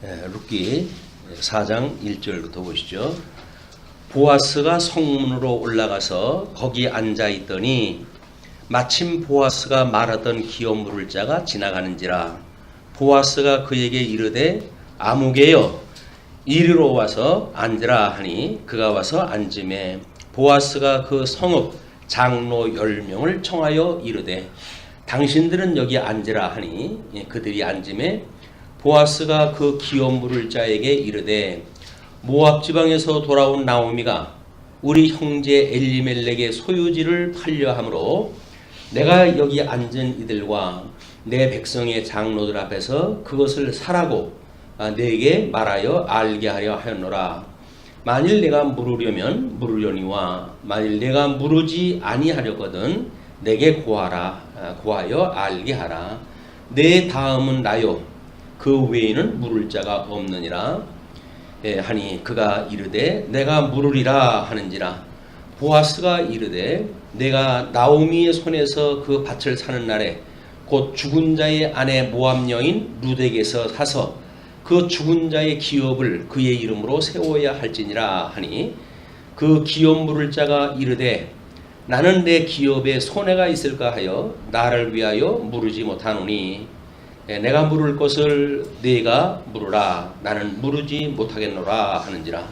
룻기 4장 1절부터 보시죠. 보아스가 성문으로 올라가서 거기 앉아 있더니 마침 보아스가 말하던 기업 물을 자가 지나가는지라. 보아스가 그에게 이르되 아무개여 이리로 와서 앉으라 하니 그가 와서 앉음에 보아스가 그 성읍 장로 10명을 청하여 이르되 당신들은 여기 앉으라 하니 그들이 앉음에 보아스가 그 기업 물을 자에게 이르되 모압 지방에서 돌아온 나오미가 우리 형제 엘리멜렉의 소유지를 팔려 함으로 내가 여기 앉은 이들과 내 백성의 장로들 앞에서 그것을 사라고 내게 말하여 알게 하려 하였노라. 만일 내가 물으려면 물으려니와 만일 내가 물으지 아니하려거든 내게 고하여 알게 하라. 내 다음은 나요 그 외에는 물을 자가 없느니라 하니 그가 이르되 내가 물으리라 하는지라. 보아스가 이르되 내가 나오미의 손에서 그 밭을 사는 날에 곧 죽은 자의 아내 모압 여인 룻에게서 사서 그 죽은 자의 기업을 그의 이름으로 세워야 할지니라 하니 그 기업 물을 자가 이르되 나는 내 기업에 손해가 있을까 하여 나를 위하여 물으지 못하노니 내가 물을 것을 네가 물으라. 나는 물으지 못하겠노라 하는지라.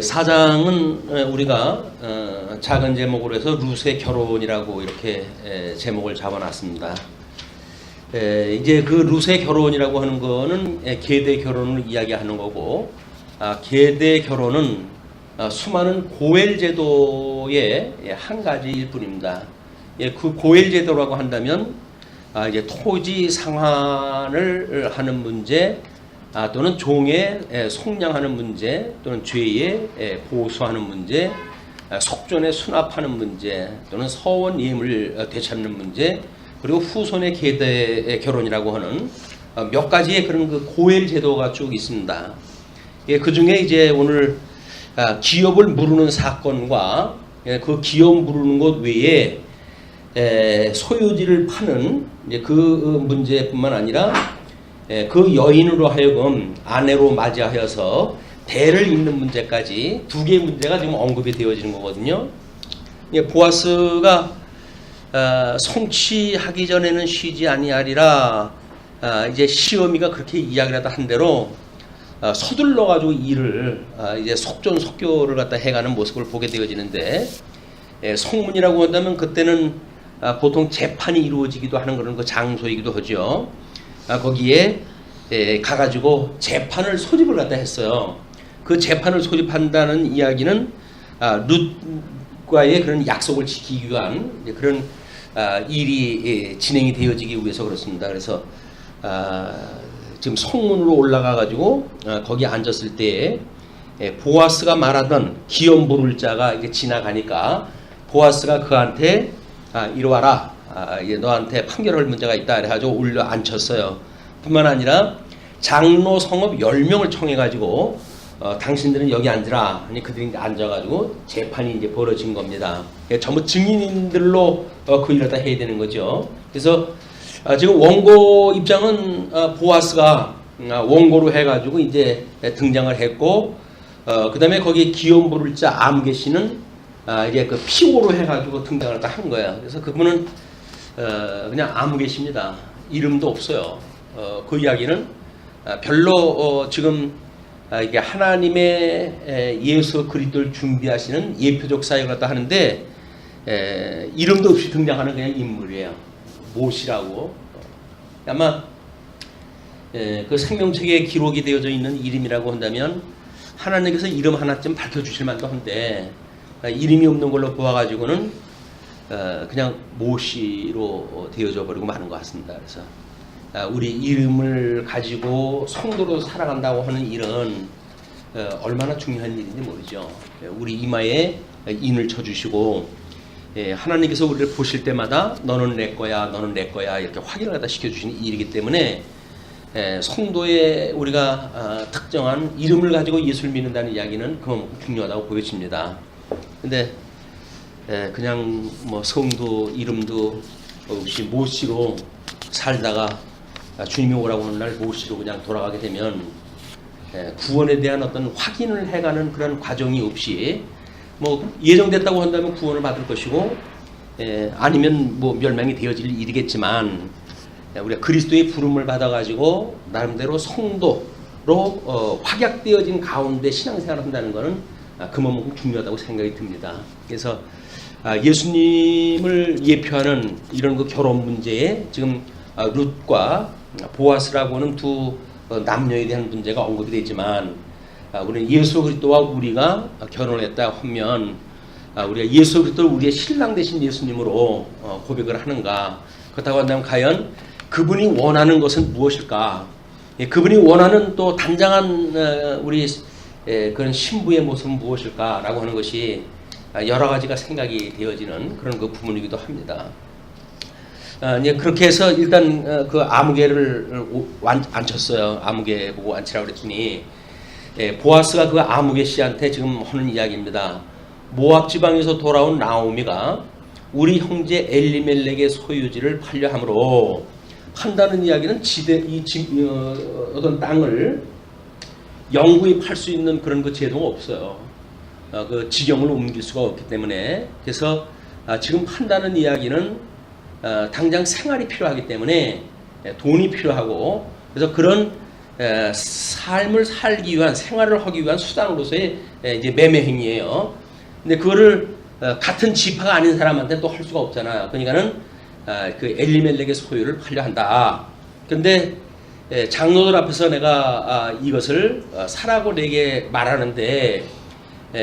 사장은 우리가 작은 제목으로 해서 룻의 결혼이라고 이렇게 제목을 잡아놨습니다. 이제 그 룻의 결혼이라고 하는 거는 계대 결혼을 이야기하는 거고, 계대 결혼은 수많은 고엘 제도의 한 가지일 뿐입니다. 그 고엘 제도라고 한다면 이제 토지 상환을 하는 문제, 또는 종에 속량하는 문제, 또는 죄에 보수하는 문제, 속전에 수납하는 문제, 또는 서원 예물 되찾는 문제, 그리고 후손의 계대 결혼이라고 하는 몇 가지의 그런 그 고엘 제도가 쭉 있습니다. 그 중에 이제 오늘 기업을 물으는 사건과 그 기업 물으는 것 외에 소유지를 파는 그 문제뿐만 아니라 그 여인으로 하여금 아내로 맞이하여서 대를 잇는 문제까지 두 개의 문제가 지금 언급이 되어지는 거거든요. 보아스가 성취하기 전에는 쉬지 아니하리라. 이제 시어미가 그렇게 이야기를 하다 한 대로 서둘러 가지고 일을 이제 속전속결을 갖다 해가는 모습을 보게 되어지는데, 성문이라고 한다면 그때는 보통 재판이 이루어지기도 하는 그런 그 장소이기도 하죠. 거기에 가가지고 재판을 소집을 갖다 했어요. 그 재판을 소집한다는 이야기는 룻과의 그런 약속을 지키기 위한 그런 일이 진행이 되어지기 위해서 그렇습니다. 그래서 지금 성문으로 올라가가지고 거기 앉았을 때에 보아스가 말하던 기업 물을 자가 이제 지나가니까 보아스가 그한테 이리 와라. 너한테 판결할 문제가 있다. 그래가지고 올려 앉혔어요. 뿐만 아니라 장로 성읍 10명을 청해가지고 당신들은 여기 앉으라. 하니 그들이 앉아가지고 재판이 이제 벌어진 겁니다. 전부 증인들로 그 일을 다 해야 되는 거죠. 그래서 지금 원고 입장은 보아스가 원고로 해가지고 이제 등장을 했고, 그 다음에 거기 기업 물을 자 암개 씨는 이제 그 피고로 해가지고 등장을 다 한 거야. 그래서 그분은 그냥 아무개십니다. 이름도 없어요. 그 이야기는 별로 지금 이게 하나님의 예수 그리스도를 준비하시는 예표적 사역을 갖다 하는데 이름도 없이 등장하는 그냥 인물이에요. 못이라고. 아마 그 생명책에 기록이 되어져 있는 이름이라고 한다면 하나님께서 이름 하나쯤 밝혀주실 만도 한데 이름이 없는 걸로 보아가지고는 그냥 모시로 되어져 버리고 마는 것 같습니다. 그래서 우리 이름을 가지고 성도로 살아간다고 하는 일은 얼마나 중요한 일인지 모르죠. 우리 이마에 인을 쳐주시고 하나님께서 우리를 보실 때마다 너는 내 거야, 너는 내 거야 이렇게 확인을 갖다 시켜주시는 일이기 때문에 성도의 우리가 특정한 이름을 가지고 예수를 믿는다는 이야기는 그만큼 중요하다고 보여집니다. 근데 그냥 뭐 성도 이름도 없이 모시로 살다가 주님이 오라고 하는 날 모시고 그냥 돌아가게 되면 구원에 대한 어떤 확인을 해가는 그런 과정이 없이 뭐 예정됐다고 한다면 구원을 받을 것이고 아니면 뭐 멸망이 되어질 일이겠지만 우리가 그리스도의 부름을 받아가지고 나름대로 성도로 확약되어진 가운데 신앙생활을 한다는 것은 그만큼 중요하다고 생각이 듭니다. 그래서 예수님을 예표하는 이런 그 결혼 문제에 지금 룻과 보아스라고 하는 두 남녀에 대한 문제가 언급이 되지만 우리는 예수 그리스도와 우리가 결혼했다 하면 우리가 예수 그리스도를 우리의 신랑 되신 예수님으로 고백을 하는가? 그렇다고 한다면 과연 그분이 원하는 것은 무엇일까? 그분이 원하는 또 단장한 우리 그런 신부의 모습은 무엇일까라고 하는 것이 여러 가지가 생각이 되어지는 그런 그 부분이기도 합니다. 이제 그렇게 해서 일단 그 아무개를 앉혔어요. 아무개 보고 앉히라고 그랬더니 보아스가 그 아무개 씨한테 지금 하는 이야기입니다. 모압 지방에서 돌아온 나오미가 우리 형제 엘리멜렉의 소유지를 팔려 함으로 판다는 이야기는 어떤 땅을 영구히 팔 수 있는 그런 그 제도가 없어요. 그 지경을 옮길 수가 없기 때문에 그래서 지금 판다는 이야기는 당장 생활이 필요하기 때문에 돈이 필요하고 그래서 그런 삶을 살기 위한 생활을 하기 위한 수단으로서의 이제 매매 행위예요. 근데 그거를 같은 지파가 아닌 사람한테 또 할 수가 없잖아요. 그러니까는 그 엘리멜렉의 소유를 팔려 한다. 근데 장로들 앞에서 내가 이것을 사라고 내게 말하는데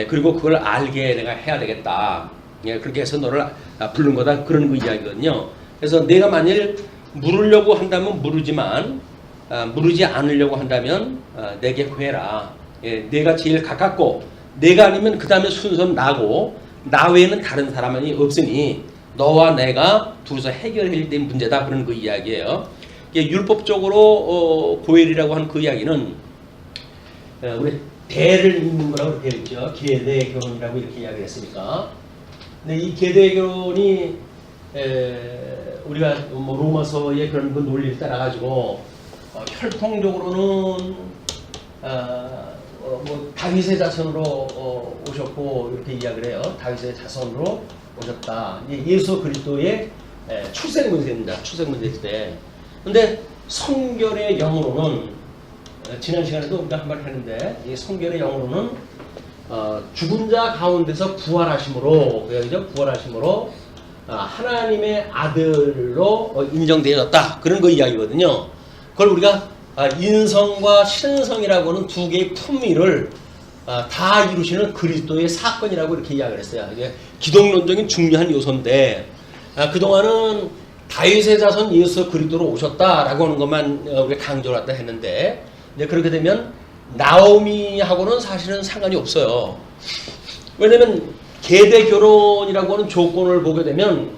그리고 그걸 알게 내가 해야 되겠다. 그렇게 해서 너를 부른 거다. 그런 그 이야기거든요. 그래서 내가 만일 물으려고 한다면 물으지만 물으지 않으려고 한다면 내게 구해라. 내가 제일 가깝고 내가 아니면 그 다음에 순서는 나고 나 외에는 다른 사람이 없으니 너와 내가 둘이서 해결해야 될 문제다. 그런 그 이야기예요. 율법적으로 고엘이라고 하는 그 이야기는 우리 대를 잇는 거라고 되어 있죠. 계대 결혼이라고 이렇게 이야기했으니까. 근데 이 계대 결혼이 우리가 뭐 로마서의 그런 그 논리를 따라 가지고 혈통적으로는 뭐 다윗의 자손으로 오셨고 이렇게 이야기를 해요. 다윗의 자손으로 오셨다. 예수 그리스도의 출생 문제입니다. 출생 문제일 때. 근데 성결의 영으로는 지난 시간에도 우리가 한 번 했는데 이 성결의 영으로는 죽은 자 가운데서 부활하심으로 그죠? 부활하심으로 하나님의 아들로 인정되어졌다. 그런 거 이야기거든요. 그걸 우리가 인성과 신성이라고 하는 두 개의 품위를 다 이루시는 그리스도의 사건이라고 이렇게 이야기를 했어요. 이게 기독론적인 중요한 요소인데 그동안은 다윗의 자손 예수 그리스도로 오셨다라고 하는 것만 우리가 강조를 했다 했는데 이제 그렇게 되면 나오미하고는 사실은 상관이 없어요. 왜냐면 계대 결혼이라고 하는 조건을 보게 되면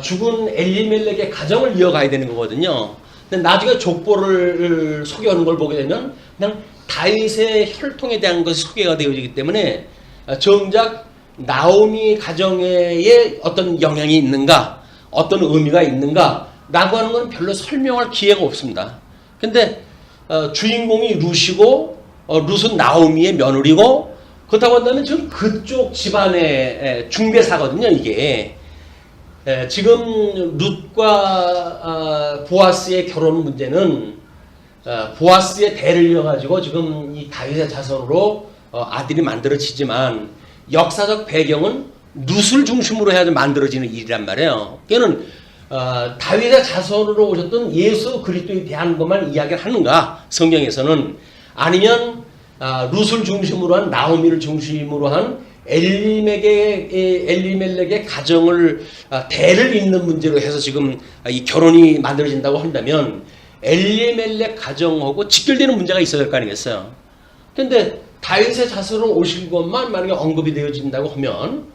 죽은 엘리멜렉의 가정을 이어가야 되는 거거든요. 근데 나중에 족보를 소개하는 걸 보게 되면 그냥 다윗의 혈통에 대한 것이 소개가 되어지기 때문에 정작 나오미 가정에 어떤 영향이 있는가, 어떤 의미가 있는가 라고 하는 건 별로 설명할 기회가 없습니다. 근데 주인공이 룻이고 룻은 나오미의 며느리고 그렇다고 한다면 지금 그쪽 집안의 중개사거든요. 이게 지금 룻과 보아스의 결혼 문제는 보아스의 대를 이어가지고 지금 이 다윗의 자손으로 아들이 만들어지지만 역사적 배경은 룻을 중심으로 해야 만들어지는 일이란 말이에요. 그는 다윗의 자손으로 오셨던 예수 그리스도에 대한 것만 이야기를 하는가? 성경에서는 아니면 룻을 중심으로 한 나오미를 중심으로 한 엘리멜렉의 가정을 대를 잇는 문제로 해서 지금 이 결혼이 만들어진다고 한다면 엘리멜렉 가정하고 직결되는 문제가 있어야 될 거 아니겠어요? 근데 다윗의 자손으로 오신 것만 만약에 언급이 되어진다고 하면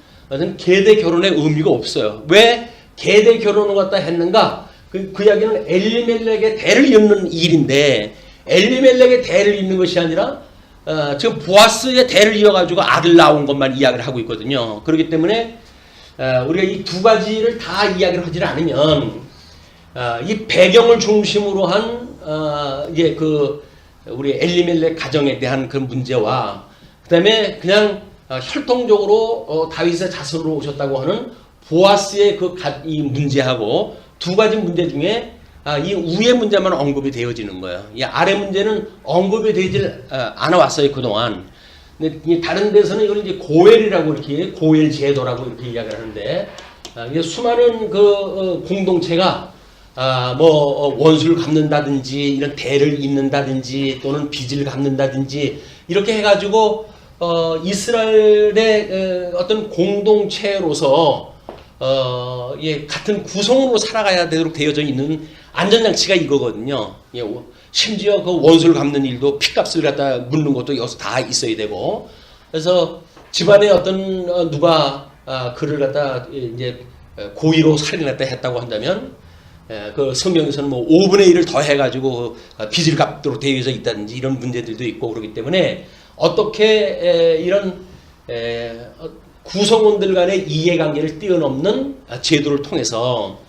계대 결혼의 의미가 없어요. 왜 계대 결혼을 갖다 했는가? 그 이야기는 엘리멜렉의 대를 잇는 일인데 엘리멜렉의 대를 잇는 것이 아니라 지금 보아스의 대를 이어가지고 아들 나온 것만 이야기를 하고 있거든요. 그렇기 때문에 우리가 이 두 가지를 다 이야기를 하지 않으면 이 배경을 중심으로 한 이제 그 우리 엘리멜렉 가정에 대한 그 문제와 그다음에 그냥 혈통적으로 다윗의 자손으로 오셨다고 하는 보아스의 이 문제하고 두 가지 문제 중에 이 위의 문제만 언급이 되어지는 거예요. 이 아래 문제는 언급이 되질 않아 왔어요 그동안. 근데 다른 데서는 이걸 이제 고엘이라고 이렇게 고엘 제도라고 이렇게 이야기를 하는데 이게 수많은 그 공동체가 뭐 원수를 갚는다든지 이런 대를 잇는다든지 또는 빚을 갚는다든지 이렇게 해가지고 이스라엘의 어떤 공동체로서 예, 같은 구성으로 살아가야 되도록 되어져 있는 안전장치가 이거거든요. 예, 심지어 그 원수를 갚는 일도 핏값을 갖다 묻는 것도 여기서 다 있어야 되고, 그래서 집안에 어떤 누가 그를 갖다 이제 고의로 살인했다 했다고 한다면 그 성경에서는 뭐 5분의 1을 더 해가지고 빚을 갚도록 되어져 있다든지 이런 문제들도 있고 그렇기 때문에 어떻게 이런 구성원들 간의 이해관계를 뛰어넘는 제도를 통해서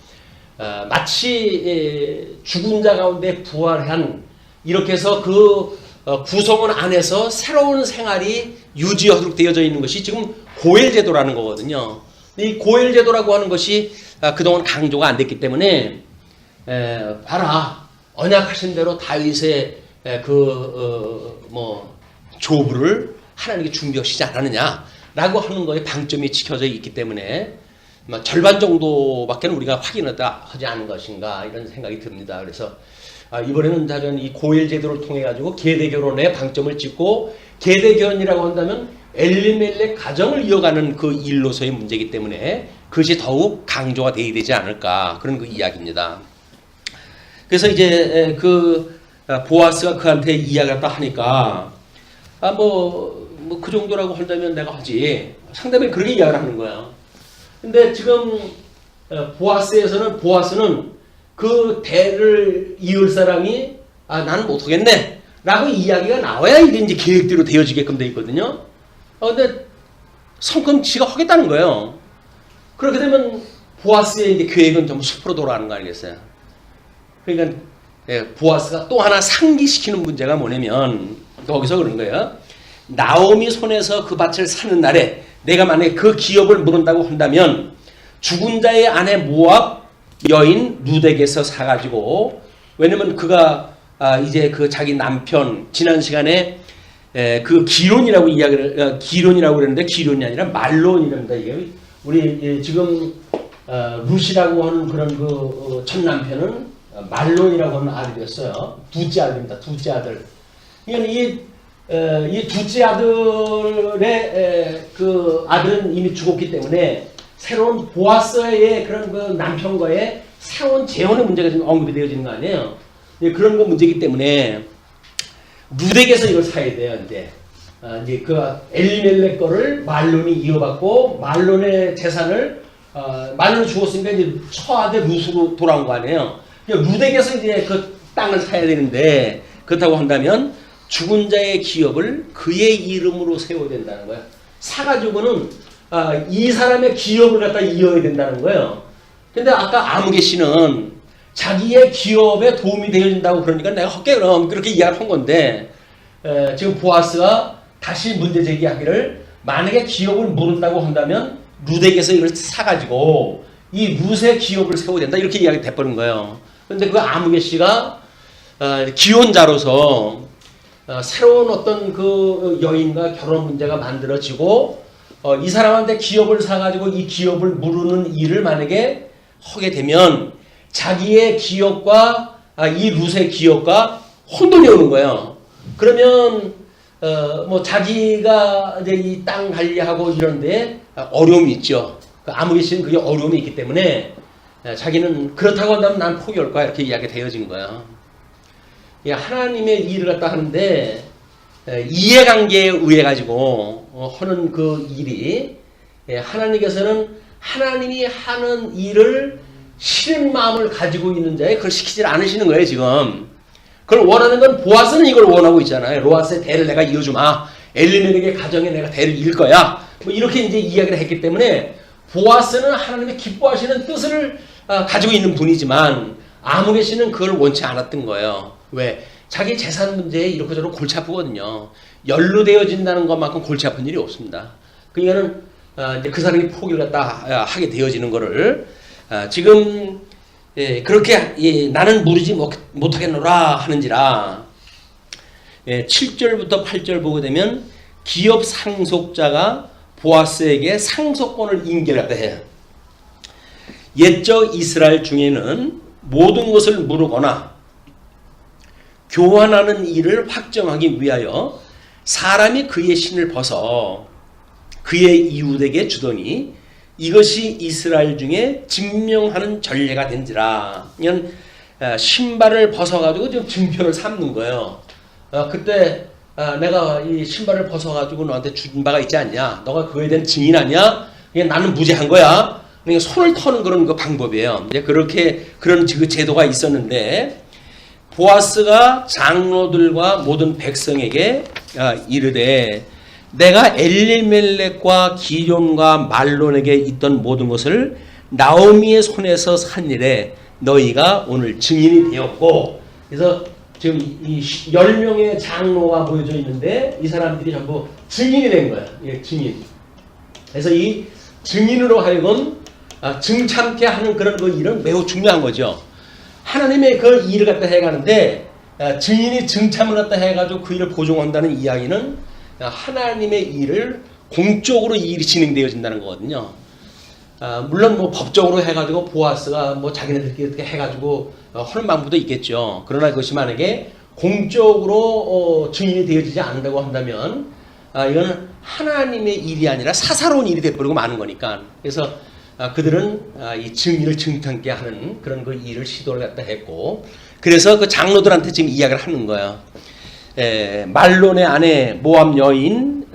마치 죽은 자 가운데 부활한 이렇게 해서 그 구성원 안에서 새로운 생활이 유지하도록 되어져 있는 것이 지금 고엘제도라는 거거든요. 이 고엘제도라고 하는 것이 그동안 강조가 안 됐기 때문에 봐라 언약하신 대로 다윗의 뭐 조부를 하나님께 준비하시지 않았느냐라고 하는 거에 방점이 찍혀져 있기 때문에 절반 정도밖에 우리가 확인하지 않은 것인가 이런 생각이 듭니다. 그래서 이번에는 다른 이 고엘 제도를 통해 가지고 계대 결혼에 방점을 찍고 계대 결혼이라고 한다면 엘리멜렉 가정을 이어가는 그 일로서의 문제이기 때문에 그것이 더욱 강조가 되어야 되지 않을까 그런 그 이야기입니다. 그래서 이제 그 보아스가 그한테 이야기를 하니까 뭐 그 정도라고 한다면 내가 하지. 상대방이 그렇게 이야기를 하는 거야. 근데 지금 보아스는 그 대를 이을 사람이 나는 못하겠네 라고 이야기가 나와야 이게 이제 계획대로 되어지게끔 돼 있거든요. 근데 성큼 지가 하겠다는 거예요. 그렇게 되면 보아스의 이제 계획은 전부 숲으로 돌아가는 거 아니겠어요? 그러니까 보아스가 또 하나 상기시키는 문제가 뭐냐면 거기서 그런 거예요. 나오미 손에서 그 밭을 사는 날에 내가 만약에 그 기업을 물은다고 한다면 죽은 자의 아내 모압 여인 룻에게서 사가지고, 왜냐면 그가 이제 그 자기 남편 지난 시간에 그 기론이라고 기론이라고 그랬는데 기론이 아니라 말론이랍니다. 이게 우리 지금 룻이라고 하는 그런 그 첫 남편은 말론이라고 하는 아들이었어요. 둘째 아들입니다. 둘째 아들. 이 둘째 아들의 그 아들은 이미 죽었기 때문에 새로운 보아스의 그런 그 남편과의 새로운 재혼의 문제가 지금 언급이 되어지는 거 아니에요. 그런 거 문제이기 때문에 룻에게서 이걸 사야 돼요. 이제 그 엘리멜렉 거를 말론이 이어받고 말론의 재산을 말론이 죽었으니까 이제 처아들 룻으로 돌아온 거 아니에요. 룻에게서 이제 그 땅을 사야 되는데 그렇다고 한다면 죽은 자의 기업을 그의 이름으로 세워야 된다는 거예요. 사가지고는 이 사람의 기업을 갖다 이어야 된다는 거예요. 근데 아까 아무개 씨는 자기의 기업에 도움이 되어진다고 그러니까 내가 할게 그럼 그렇게 이야기를 한 건데 지금 보아스가 다시 문제 제기하기를 만약에 기업을 물은다고 한다면 룻에게서 이걸 사가지고 이 룻의 기업을 세워야 된다 이렇게 이야기 돼버린 거예요. 근데 그 아무개 씨가 기혼자로서 새로운 어떤 그 여인과 결혼 문제가 만들어지고 이 사람한테 기업을 사가지고 이 기업을 무르는 일을 만약에 하게 되면 자기의 기업과 이 룻의 기업과 혼돈이 오는 거예요. 그러면 뭐 자기가 이제 이 땅 관리하고 이런데 어려움이 있죠. 아무개 씨는 그게 어려움이 있기 때문에 자기는 그렇다고 한다면 난 포기할 거야 이렇게 이야기가 되어진 거야. 하나님의 일을 갖다 하는데 이해관계에 의해 가지고 하는 그 일이 하나님께서는 하나님이 하는 일을 싫은 마음을 가지고 있는 자에 그걸 시키지 않으시는 거예요 지금. 그걸 원하는 건 보아스는 이걸 원하고 있잖아요. 로아스의 대를 내가 이어주마. 엘리멜렉의 가정에 내가 대를 이을 거야. 뭐 이렇게 이제 이야기를 했기 때문에 보아스는 하나님의 기뻐하시는 뜻을 가지고 있는 분이지만 아무개 씨는 그걸 원치 않았던 거예요. 왜? 자기 재산 문제에 이렇게 저렇게 골치 아프거든요. 연루되어진다는 것만큼 골치 아픈 일이 없습니다. 그러니까는 이제 그 사람이 포기를 갖다 하게 되어지는 거를 지금 그렇게 나는 무르지 못하겠노라 하는지라 7절부터 8절 보게 되면 기업 상속자가 보아스에게 상속권을 인계를 해요. 옛적 이스라엘 중에는 모든 것을 무르거나 교환하는 일을 확정하기 위하여 사람이 그의 신을 벗어 그의 이웃에게 주더니 이것이 이스라엘 중에 증명하는 전례가 된지라. 이건 신발을 벗어가지고 지금 증표를 삼는 거예요. 그때 내가 이 신발을 벗어가지고 너한테 준 바가 있지 않냐? 너가 그거에 대한 증인 아니야? 나는 무죄한 거야. 그러니까 손을 터는 그런 그 방법이에요. 이제 그런 그 제도가 있었는데 보아스가 장로들과 모든 백성에게 이르되 내가 엘리멜렉과 기럨과 말론에게 있던 모든 것을 나오미의 손에서 산 일에 너희가 오늘 증인이 되었고, 그래서 지금 이 10명의 장로가 보여져 있는데 이 사람들이 전부 증인이 된 거예요. 예, 증인. 그래서 이 증인으로 하여금 증참케 하는 그런 그 일은 매우 중요한 거죠. 하나님의 그 일을 갖다 해가는데 증인이 증참을 갖다 해가지고 그 일을 보증한다는 이야기는 하나님의 일을 공적으로 이 일이 진행되어진다는 거거든요. 물론 뭐 법적으로 해가지고 보아스가 뭐 자기네들끼리 이렇게 해가지고 하는 방법도 있겠죠. 그러나 그것이 만약에 공적으로 증인이 되어지지 않는다고 한다면 이건 하나님의 일이 아니라 사사로운 일이 돼버리고 마는 거니까. 그래서 그들은 이 증인을 증탕케 하는 그런 그 일을 시도를 갖다 했고, 그래서 그 장로들한테 지금 이야기를 하는 거예요. 말론의 아내 모압 여인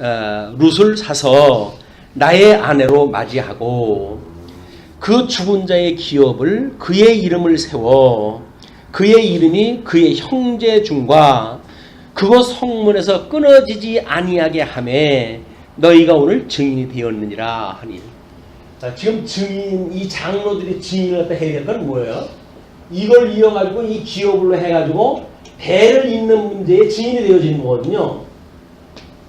룻을 사서 나의 아내로 맞이하고 그 죽은 자의 기업을 그의 이름을 세워 그의 이름이 그의 형제 중과 그곳 성문에서 끊어지지 아니하게 하매 너희가 오늘 증인이 되었느니라 하니. 지금 증인, 이 장로들이 증인을 갖다 해야 될 건 뭐예요? 이걸 이어가지고 이 기업으로 해가지고 배를 잇는 문제에 증인이 되어지는 거거든요.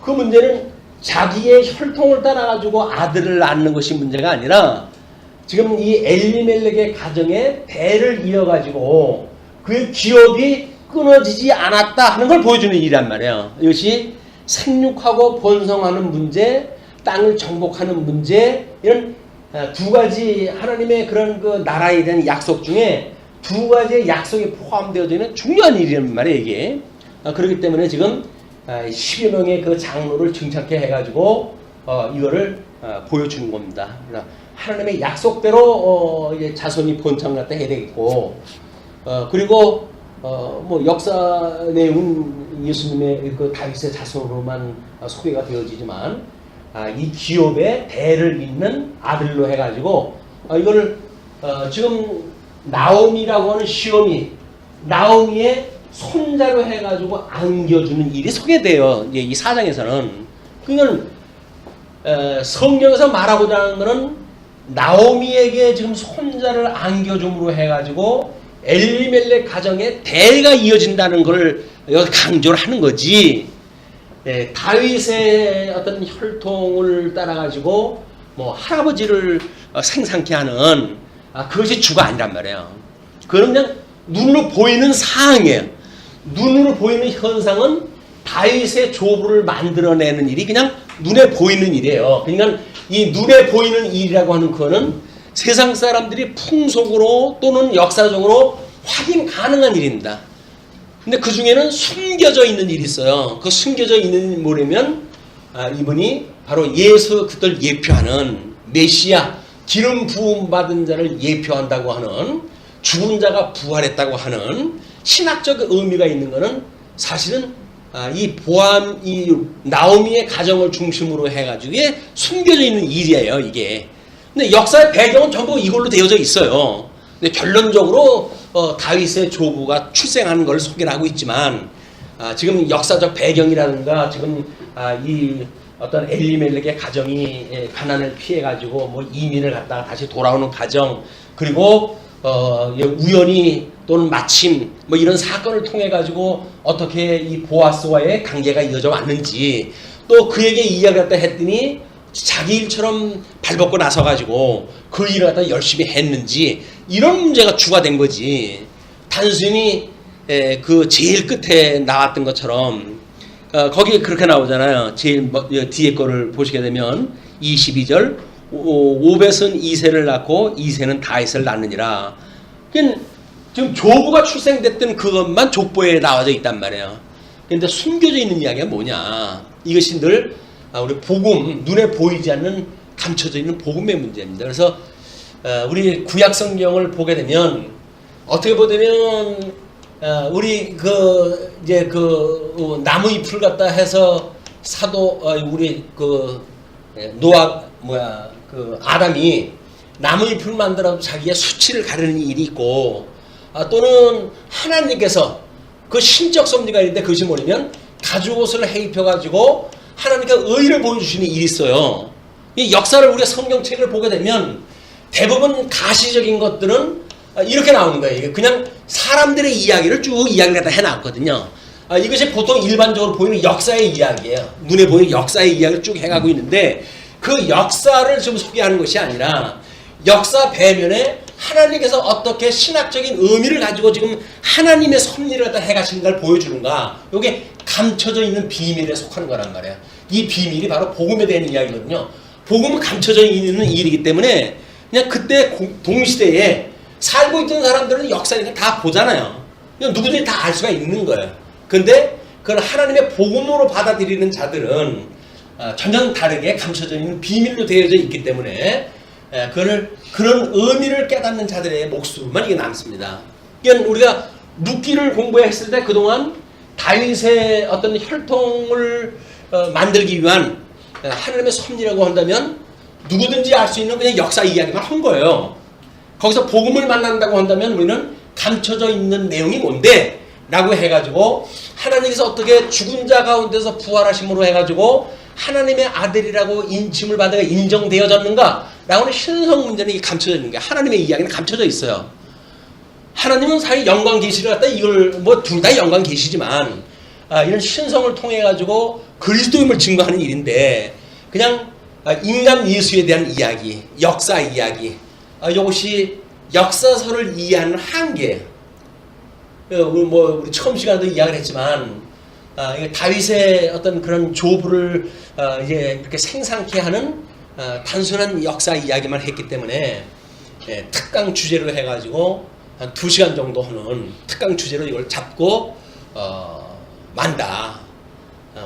그 문제는 자기의 혈통을 따라가지고 아들을 낳는 것이 문제가 아니라 지금 이 엘리멜렉의 가정에 배를 이어가지고 그의 기업이 끊어지지 않았다 하는 걸 보여주는 일이란 말이에요. 이것이 생육하고 번성하는 문제, 땅을 정복하는 문제, 이런 두 가지 하나님의 그런 그 나라에 대한 약속 중에 두 가지의 약속이 포함되어져 있는 중요한 일이란 말이에요, 이게. 그렇기 때문에 지금 10여 명의 그 장로를 증착해 해가지고 이거를 보여주는 겁니다. 하나님의 약속대로 이제 자손이 번창 갖다 해야 되겠고, 그리고 뭐 역사 내용은 예수님의 그 다윗의 자손으로만 소개가 되어지지만 이 기업의 대를 잇는 아들로 해가지고 이거를 지금 나오미라고 하는 시어미, 나오미의 손자로 해가지고 안겨주는 일이 소개돼요. 이 사장에서는. 그러니까 성경에서 말하고자 하는 것은 나오미에게 지금 손자를 안겨줌으로 해가지고 엘리멜렉 가정에 대가 이어진다는 걸 여기서 강조를 하는 거지. 다윗의 어떤 혈통을 따라가지고 뭐 할아버지를 생산케 하는 그것이 주가 아니란 말이에요. 그건 그냥 눈으로 보이는 사항이에요. 눈으로 보이는 현상은 다윗의 조부를 만들어내는 일이 그냥 눈에 보이는 일이에요. 그러니까 이 눈에 보이는 일이라고 하는 그거는 세상 사람들이 풍속으로 또는 역사적으로 확인 가능한 일입니다. 근데 그 중에는 숨겨져 있는 일이 있어요. 그 숨겨져 있는 일이 뭐냐면 이분이 바로 예수 그들 예표하는 메시아, 기름 부음 받은 자를 예표한다고 하는, 죽은 자가 부활했다고 하는 신학적 의미가 있는 것은 사실은 이 나오미의 가정을 중심으로 해가지고 이게 숨겨져 있는 일이에요, 이게. 근데 역사의 배경은 전부 이걸로 되어져 있어요. 근데 결론적으로 다윗의 조부가 출생하는 걸 소개를 하고 있지만 지금 역사적 배경이라든가 지금 이 어떤 엘리멜렉의 가정이 가난을 피해가지고 뭐 이민을 갔다가 다시 돌아오는 가정, 그리고 우연히 또는 마침 뭐 이런 사건을 통해 가지고 어떻게 이 보아스와의 관계가 이어져 왔는지, 또 그에게 이야기를 갖다 했더니 자기 일처럼 발벗고 나서 가지고 그 일을 갖다 열심히 했는지, 이런 문제가 주가 된 거지. 단순히 그 제일 끝에 나왔던 것처럼 거기에 그렇게 나오잖아요. 제일 뒤에 거를 보시게 되면 22절, 오벳은 이새를 낳고 이새는 다윗을 낳느니라. 그러니까 지금 조부가 출생됐던 그것만 족보에 나와져 있단 말이에요. 그런데 숨겨져 있는 이야기가 뭐냐? 이것이 늘 우리 복음, 눈에 보이지 않는 감춰져 있는 복음의 문제입니다. 그래서 우리 구약 성경을 보게 되면 어떻게 보면 우리 이제 나무 잎을 갖다 해서 사도 우리 아담이 나무 잎을 만들어 자기의 수치를 가르는 일이 있고, 또는 하나님께서 그 신적 섭리가 있는데 그것이 뭐냐면 가죽옷을 해입혀 가지고 하나님께서 의를 보여주시는 일이 있어요. 이 역사를 우리가 성경책을 보게 되면 대부분 가시적인 것들은 이렇게 나오는 거예요. 그냥 사람들의 이야기를 쭉 이야기를 갖다 해놨거든요. 이것이 보통 일반적으로 보이는 역사의 이야기예요. 눈에 보이는 역사의 이야기를 쭉 해가고 있는데, 그 역사를 좀 소개하는 것이 아니라 역사 배면에 하나님께서 어떻게 신학적인 의미를 가지고 지금 하나님의 섭리를 갖다 해가시는 걸 보여주는가, 이게 감춰져 있는 비밀에 속하는 거란 말이에요. 이 비밀이 바로 복음에 대한 이야기거든요. 복음은 감춰져 있는 일이기 때문에 그냥 그때 동시대에 살고 있던 사람들은 역사니까 다 보잖아요. 그냥 누구든지 다 알 수가 있는 거예요. 근데 그걸 하나님의 복음으로 받아들이는 자들은 전혀 다르게 감춰져 있는 비밀로 되어져 있기 때문에 그런 의미를 깨닫는 자들의 목숨만 이게 남습니다. 그러니까 우리가 룻기를 공부했을 때 그동안 다윗의 어떤 혈통을 만들기 위한 하나님의 섭리라고 한다면 누구든지 알 수 있는 그냥 역사 이야기만 한 거예요. 거기서 복음을 만난다고 한다면 우리는 감춰져 있는 내용이 뭔데? 라고 해가지고 하나님께서 어떻게 죽은 자 가운데서 부활하심으로 해가지고 하나님의 아들이라고 인침을 받아 인정되어졌는가? 라고는 신성 문제는 이게 감춰져 있는 게, 하나님의 이야기는 감춰져 있어요. 하나님은 사실 영광 계시를 갖다 이걸 뭐 둘 다 영광 계시지만 이런 신성을 통해 가지고 그리스도임을 증거하는 일인데, 그냥 인간 예수에 대한 이야기, 역사 이야기, 이것이 역사서를 이해하는 한계예요. 우리 처음 시간에도 이야기를 했지만 다윗의 어떤 그런 조부를 이제 이렇게 생상케 하는 단순한 역사 이야기만 했기 때문에 특강 주제로 해가지고 한 2시간 정도 하는 특강 주제로 이걸 잡고 만다.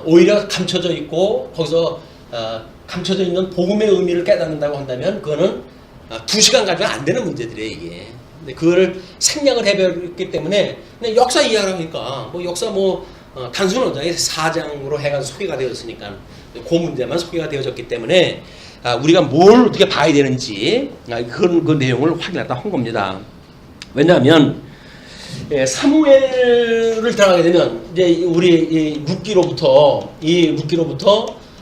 오히려 감춰져 있고 거기서 감춰져 있는 복음의 의미를 깨닫는다고 한다면 그거는 2시간 가지고 안 되는 문제들이에요, 이게. 근데 그거를 생략을 해버렸기 때문에 그냥 역사 이야기하니까 뭐 역사 단순한 4장으로 해가지고 소개가 되었으니까 그 문제만 소개가 되어졌기 때문에 우리가 뭘 어떻게 봐야 되는지 그 내용을 확인하다 한 겁니다. 왜냐하면 사무엘을 들어가게 되면 이제 우리 룻기로부터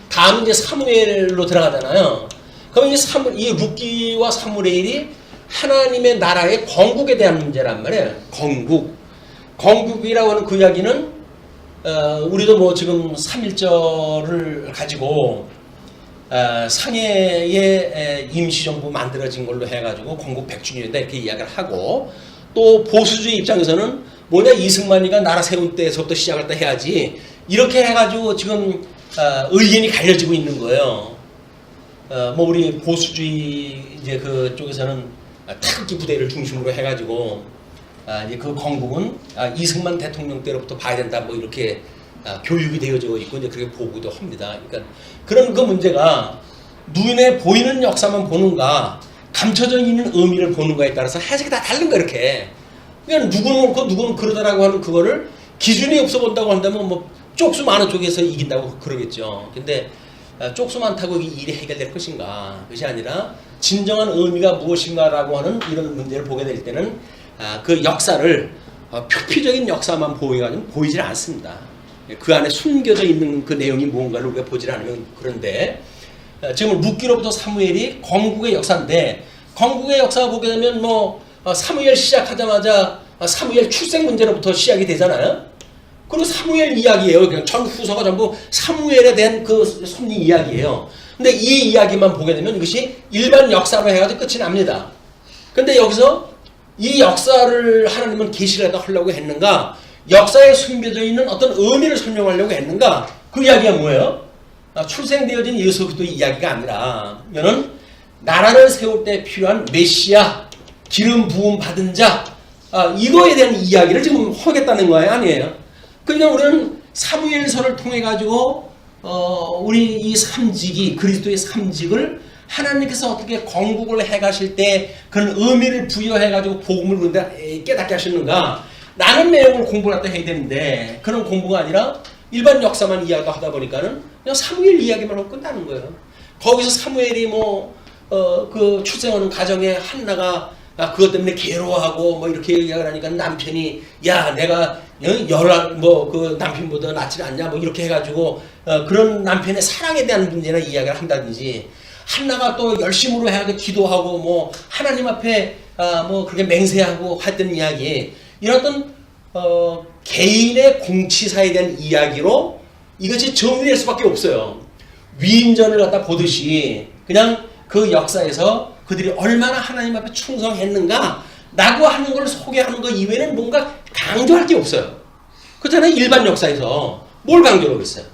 다음 이제 사무엘로 들어가잖아요. 그럼 이 룻기와 사무엘이 하나님의 나라의 건국에 대한 문제란 말이에요. 건국이라고 하는 그 이야기는 우리도 뭐 지금 3.1절을 가지고 상해의 임시정부 만들어진 걸로 해가지고 건국 100주년이다 이렇게 이야기를 하고, 또 보수주의 입장에서는 뭐냐, 이승만이가 나라 세운 때서부터 시작을 해야지 이렇게 해가지고 지금 의견이 갈려지고 있는 거예요. 뭐 우리 보수주의 이제 그쪽에서는 태극기 부대를 중심으로 해가지고 이제 그 건국은 이승만 대통령 때로부터 봐야 된다 뭐 이렇게 교육이 되어져 있고 이제 그렇게 보고도 합니다. 그러니까 그런 그 문제가 눈에 보이는 역사만 보는가, 감춰져 있는 의미를 보는가에 따라서 해석이 다 다른 거 이렇게. 그냥 누구는 그렇고 누구는 그러다라고 하는 그거를 기준이 없어 본다고 한다면 뭐 쪽수 많은 쪽에서 이긴다고 그러겠죠. 근데 쪽수 많다고 이 일이 해결될 것인가? 그것이 아니라 진정한 의미가 무엇인가라고 하는 이런 문제를 보게 될 때는 그 역사를 표피적인 역사만 보여가지고 보이질 않습니다. 그 안에 숨겨져 있는 그 내용이 무언가를 우리가 보질 않으면. 그런데 지금 룻기로부터 사무엘이 건국의 역사인데, 건국의 역사를 보게 되면 뭐 사무엘 시작하자마자 사무엘 출생 문제로부터 시작이 되잖아요. 그리고 사무엘 이야기예요. 그냥 전 후서가 전부 사무엘에 대한 그 섭리 이야기예요. 근데 이 이야기만 보게 되면 이것이 일반 역사로 해가지고 끝이 납니다. 근데 여기서 이 역사를 하나님은 계시를 하려고 했는가? 역사에 숨겨져 있는 어떤 의미를 설명하려고 했는가? 그 이야기가 뭐예요? 출생되어진 예수 그리스도의 이야기가 아니라 이거는 나라를 세울 때 필요한 메시아, 기름 부음 받은 자, 이거에 대한 이야기를 지금 하겠다는 거예요, 아니에요? 그러니까 우리는 사무엘서를 통해 가지고 우리 이 삼직이 그리스도의 삼직을 하나님께서 어떻게 건국을 해가실 때 그런 의미를 부여해가지고 복음을 그런데 깨닫게 하셨는가? 라는 내용을 공부를 갖다 해야 되는데 그런 공부가 아니라 일반 역사만 이야기하다 보니까는 그냥 사무엘 이야기만 하고 끝나는 거예요. 거기서 사무엘이 그 출생하는 가정에 한나가 그것 때문에 괴로워하고 뭐 이렇게 이야기를 하니까 남편이 야 내가 그 남편보다 낫지 않냐 뭐 이렇게 해가지고 그런 남편의 사랑에 대한 문제나 이야기를 한다든지 한나가 또 열심으로 해야 기도하고 뭐 하나님 앞에 뭐 그렇게 맹세하고 했던 이야기 이런 어떤 개인의 공치사에 대한 이야기로 이것이 정리될 수밖에 없어요. 위인전을 갖다 보듯이 그냥 그 역사에서 그들이 얼마나 하나님 앞에 충성했는가 라고 하는 걸 소개하는 것 이외에는 뭔가 강조할 게 없어요. 그렇잖아요. 일반 역사에서 뭘 강조하고 있어요?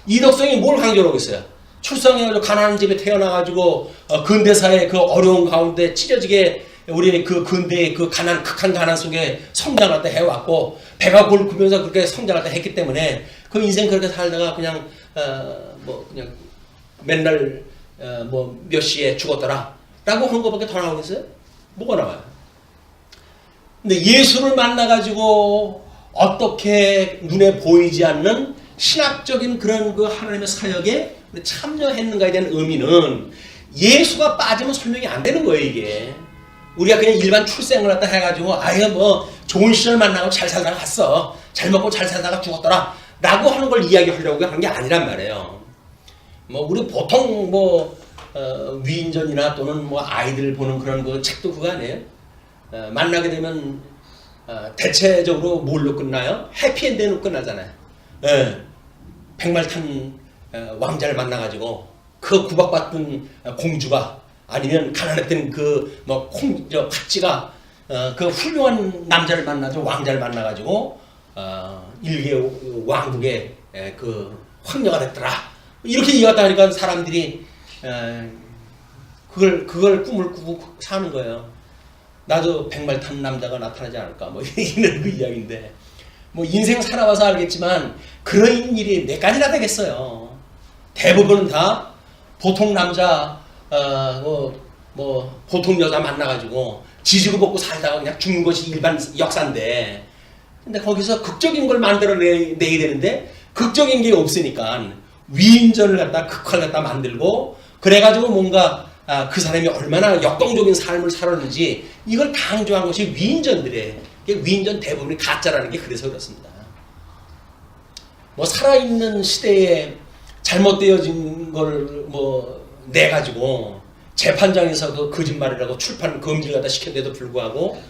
이덕성이 뭘 강조하고 있어요? 출생해가지고 가난한 집에 태어나가지고 근대사의 그 어려운 가운데 찢어지게 우리 그 근대의 그 극한 가난 속에 성장을 다 해왔고 배가 골고면서 그렇게 성장을 다 했기 때문에 그 인생 그렇게 살다가 그냥 그냥 맨날 뭐 몇 시에 죽었더라 라고 한 것밖에 더 나오겠어요? 뭐가 나와요? 근데 예수를 만나가지고 어떻게 눈에 보이지 않는 신학적인 그런 그 하나님의 사역에 참여했는가에 대한 의미는 예수가 빠지면 설명이 안 되는 거예요, 이게. 우리가 그냥 일반 출생을 갖다 해가지고 아예 뭐 좋은 시절 만나고 잘 살다가 갔어. 잘 먹고 잘 살다가 죽었더라. 라고 하는 걸 이야기하려고 하는 게 아니란 말이에요. 뭐 우리 보통 위인전이나 또는 뭐 아이들 보는 그런 그 책도 그거 아니에요? 만나게 되면 대체적으로 뭘로 끝나요? 해피엔드로 끝나잖아요. 백말탄 왕자를 만나가지고 그 구박받던 공주가 아니면 가난했던 그 팥쥐가 그 훌륭한 남자를 만나서 왕자를 만나가지고 일개 왕국의 그 황녀가 됐더라. 이렇게 이어갔다 하니까 사람들이 그걸 꿈을 꾸고 사는 거예요. 나도 백말 탄 남자가 나타나지 않을까 뭐 이런 그 이야기인데 뭐 인생 살아봐서 알겠지만 그런 일이 몇 가지나 되겠어요. 대부분은 다 보통 남자 보통 여자 만나가지고 지지고 볶고 살다가 그냥 죽는 것이 일반 역사인데 근데 거기서 극적인 걸 만들어내야 되는데 극적인 게 없으니까 위인전을 갖다 극화를 갖다 만들고 그래가지고 뭔가 그 사람이 얼마나 역동적인 삶을 살았는지 이걸 강조한 것이 위인전들이에요. 위인전 대부분이 가짜라는 게 그래서 그렇습니다. 뭐 살아있는 시대에 잘못되어진 걸 내가지고 재판장에서 그 거짓말이라고 출판 금지를 갖다 시켰는데도 불구하고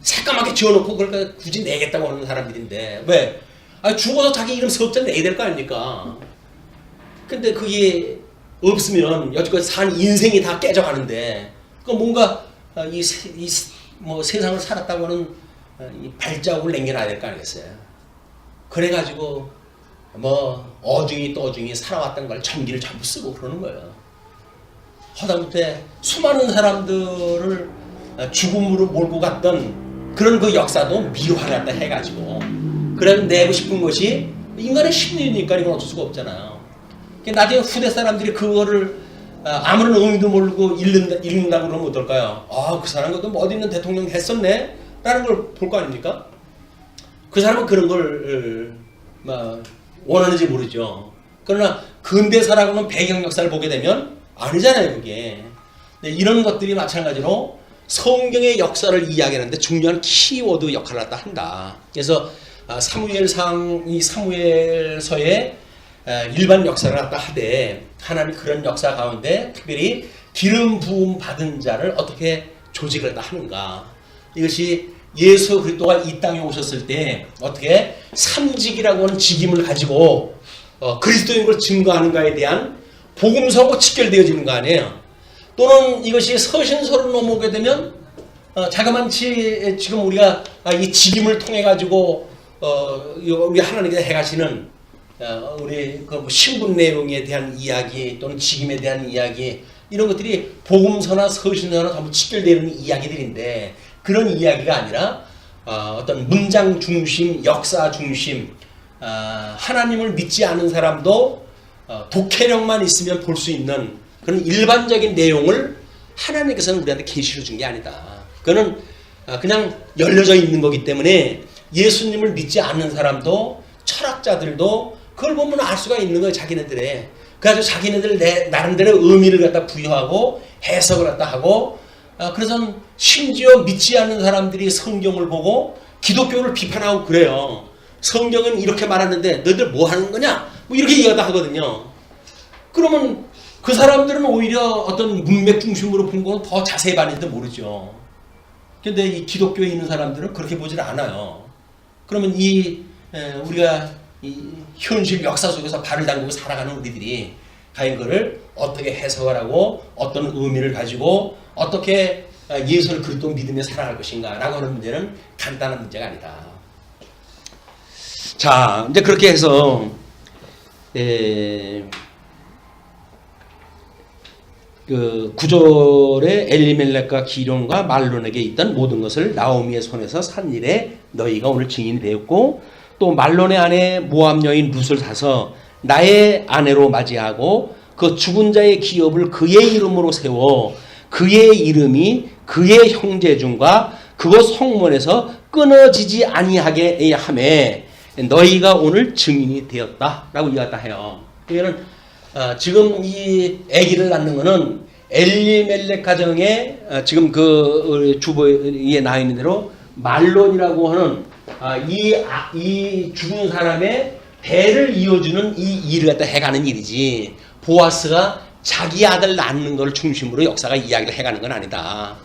새까맣게 지어놓고 그걸 굳이 내겠다고 하는 사람들인데 왜? 죽어서 자기 이름 서업자 내야 될 거 아닙니까? 근데 그게 없으면 여지껏 산 인생이 다 깨져가는데 그 뭔가 세상을 살았다고 하는 이 발자국을 남겨놔야 될 거 아니겠어요? 그래가지고 어중이 떠중이 살아왔던 걸 전기를 전부 쓰고 그러는 거예요. 하다못해 수많은 사람들을 죽음으로 몰고 갔던 그런 그 역사도 미화를 해가지고 그래서 내고 싶은 것이 인간의 심리니까 이건 어쩔 수가 없잖아요. 나중에 후대 사람들이 그거를 아무런 의미도 모르고 읽는다고 그러면 어떨까요? 그 사람 것도 어디 있는 대통령 했었네? 라는 걸 볼 거 아닙니까? 그 사람은 그런 걸 원하는지 모르죠. 그러나 근대사라고는 배경 역사를 보게 되면 아니잖아요, 그게. 이런 것들이 마찬가지로 성경의 역사를 이야기하는데 중요한 키워드 역할을 한다. 그래서 이 사무엘서의 일반 역사를 하되 하나님 그런 역사 가운데 특별히 기름 부음 받은 자를 어떻게 조직을 하는가 이것이 예수 그리스도가 이 땅에 오셨을 때 어떻게 삼직이라고 하는 직임을 가지고 그리스도인 걸 증거하는가에 대한 복음서하고 직결되어지는 거 아니에요. 또는 이것이 서신서로 넘어오게 되면 자그만치 지금 우리가 이 직임을 통해 가지고 우리 하나님께서 해가시는 우리 그 신분 내용에 대한 이야기 또는 직임에 대한 이야기 이런 것들이 복음서나 서신서나 전부 직결되는 이야기들인데 그런 이야기가 아니라 어떤 문장 중심, 역사 중심, 하나님을 믿지 않은 사람도 독해력만 있으면 볼 수 있는 그런 일반적인 내용을 하나님께서는 우리한테 계시를 준 게 아니다. 그거는 그냥 열려져 있는 거기 때문에 예수님을 믿지 않는 사람도 철학자들도 그걸 보면 알 수가 있는 거예요. 자기네들의. 그래서 자기네들 나름대로 의미를 갖다 부여하고 해석을 갖다 하고 그래서 심지어 믿지 않는 사람들이 성경을 보고 기독교를 비판하고 그래요. 성경은 이렇게 말하는데 너희들 뭐 하는 거냐? 뭐 이렇게 이야기도 하거든요. 그러면 그 사람들은 오히려 어떤 문맥 중심으로 본 건 더 자세히 봤는지도 모르죠. 근데 이 기독교에 있는 사람들은 그렇게 보질 않아요. 그러면 우리가 이 현실 역사 속에서 발을 담그고 살아가는 우리들이 과연 그를 어떻게 해석을 하고 어떤 의미를 가지고 어떻게 예수를 그리스도 믿으며 살아갈 것인가 라고 하는 문제는 간단한 문제가 아니다. 자, 이제 그렇게 해서 그 9절에 엘리멜렉과 기론과 말론에게 있던 모든 것을 나오미의 손에서 산 일에 너희가 오늘 증인이 되었고 또 말론의 아내 모압 여인 룻을 사서 나의 아내로 맞이하고 그 죽은 자의 기업을 그의 이름으로 세워 그의 이름이 그의 형제 중과 그곳 성문에서 끊어지지 아니하게 하매 너희가 오늘 증인이 되었다라고 이야기했다 해요. 이거는 지금 이 아기를 낳는 거는 엘리멜렉 가정에 지금 그 주보에 나와 있는 대로 말론이라고 하는 이 죽은 사람의 대를 이어주는 이 일을 갖다 해가는 일이지 보아스가 자기 아들 낳는 걸 중심으로 역사가 이야기를 해가는 건 아니다.